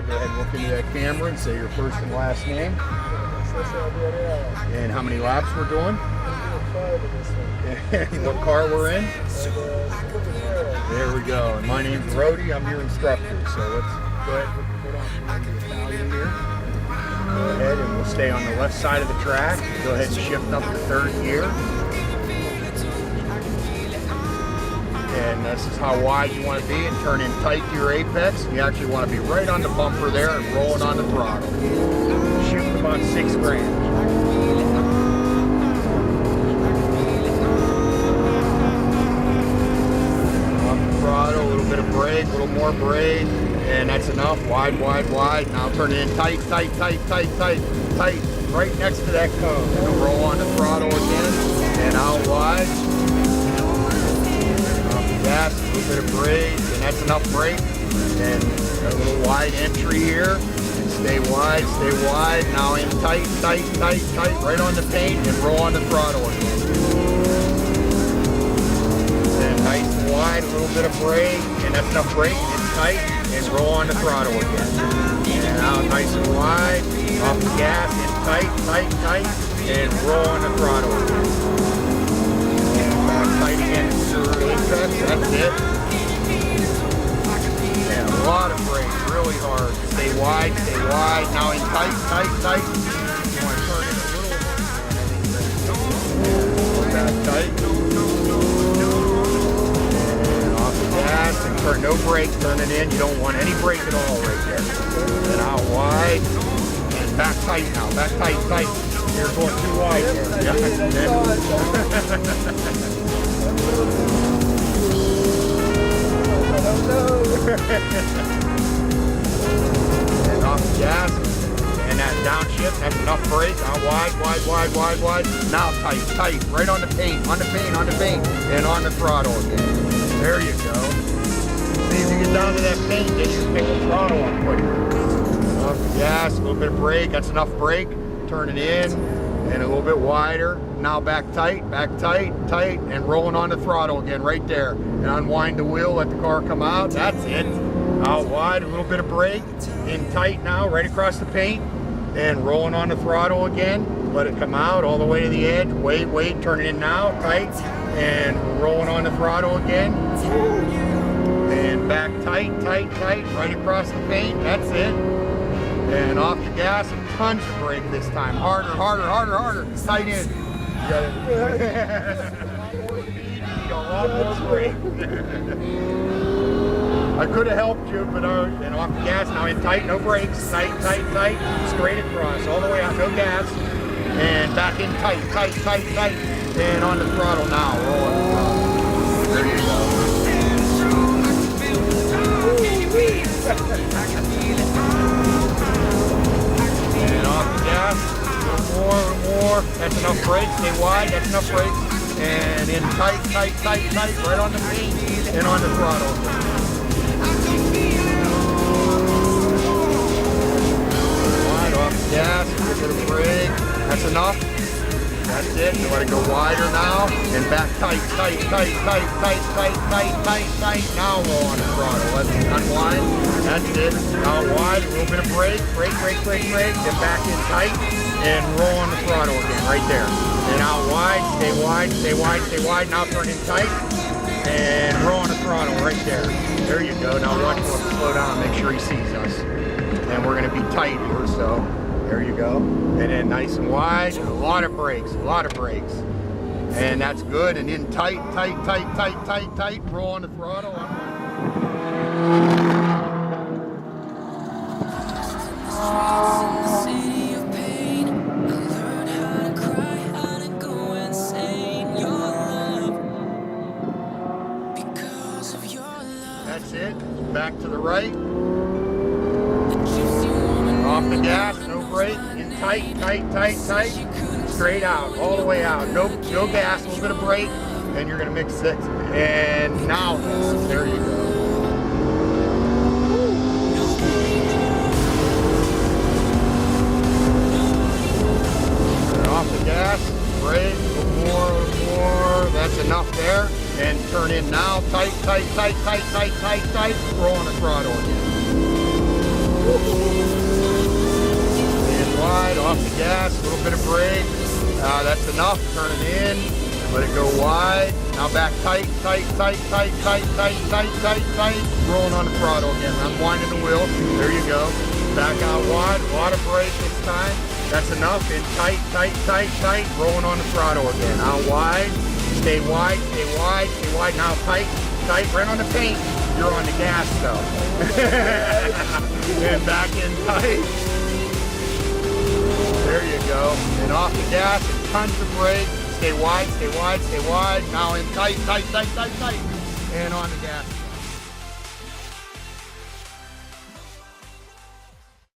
go. Go ahead and look into that camera and say your first and last name. Cesar Villarreal. And how many laps we're doing. I'm doing 5 in this one. And what car we're in. Superleggera. There we go. And my name's Rody. I'm your instructor. So let's go ahead and put on the Italian here. Go ahead and we'll stay on the left side of the track. Go ahead and shift up to third gear. And this is how wide you want to be, and turn in tight to your apex. You actually want to be right on the bumper there and rolling on the throttle. Shift about 6 grams. Off the throttle, a little bit of brake, a little more brake, and that's enough. Wide, wide, wide. Now turn it in tight, tight, tight, tight, tight, tight, right next to that cone. And roll on the throttle again, and out wide. Gas, a little bit of brake, and that's enough brake. And a little wide entry here. And stay wide, now in tight, tight, tight, tight, right on the paint, and roll on the throttle again. And nice and wide, a little bit of brake, and that's enough brake, and tight, and roll on the throttle again. And now nice and wide, off the gas, and tight, tight, tight, and roll on the throttle again. Tight again to your apex, that's it. And a lot of brake, really hard. Stay wide, now in tight, tight, tight. You want to turn it a little back tight. And off the gas, and turn no brake, turn it in. You don't want any brake at all right there. And out wide, and back tight now, back tight, tight. You're going too wide there. Yeah. And off the gas, and that downshift, that's enough brake. Out wide, wide, wide, wide, wide. Now tight, tight, right on the paint, on the paint, on the paint, and on the throttle again. There you go. See, if you get down to that paint, then you pick the throttle up quicker. Off the gas, a little bit of brake, that's enough brake. Turn it in, and a little bit wider. Now back tight, tight, and rolling on the throttle again right there. And unwind the wheel, let the car come out. That's it. Out wide, a little bit of brake. In tight now, right across the paint. And rolling on the throttle again. Let it come out all the way to the edge. Wait, wait, turn it in now, tight. And rolling on the throttle again. And back tight, tight, tight, right across the paint. That's it. And off the gas, and tons of brake this time. Harder, harder, harder, harder. Tight in. You got it. A lot more brake. I could have helped you, but and off the gas now in tight, no brakes. Tight, tight, tight. Straight across, all the way out, no gas. And back in tight, tight, tight, tight. And on the throttle now. Roll on the throttle. There you go. And off the gas, a little more, that's enough brakes, stay wide, that's enough brakes, and in tight, tight, tight, tight, right on the paint, and on the throttle. Wide off the gas, a little bit of brake, that's enough, that's it, you let it go wider now, and back tight, tight, tight, tight, tight, tight, tight, tight, tight, now roll on the throttle, let it unwind. That's it. Out wide, a little bit of brake, brake, brake, brake, brake, then back in tight, and roll on the throttle again, right there. And out wide, stay wide, stay wide, stay wide. Now turn in tight, and roll on the throttle right there. There you go. Now watch him slow down, make sure he sees us. And we're going to be tight here, so there you go. And then nice and wide, and a lot of brakes, a lot of brakes. And that's good. And in tight, tight, tight, tight, tight, tight, roll on the throttle. That's it. Back to the right. Off the gas, no brake. In tight, tight, tight, tight. Straight out, all the way out. No gas, a little bit of brake, and you're gonna mix it. And now, there you go. Off the gas, brake, more, that's enough there. And turn in now, tight, tight, tight, tight, tight, tight, tight, roll on the throttle again. And wide, off the gas, a little bit of brake. That's enough, turn it in, let it go wide. Now back tight, tight, tight, tight, tight, tight, tight, tight, tight. Rolling on the throttle again, unwinding the wheel. There you go. Back out wide, a lot of brake this time. That's enough, and tight, tight, tight, tight. Rolling on the throttle again. Out wide, stay wide, stay wide, stay wide. Now tight, tight, right on the paint. You're on the gas though. And back in tight. There you go. And off the gas, and tons of brake. Stay wide, stay wide, stay wide. Now in tight, tight, tight, tight, tight. And on the gas.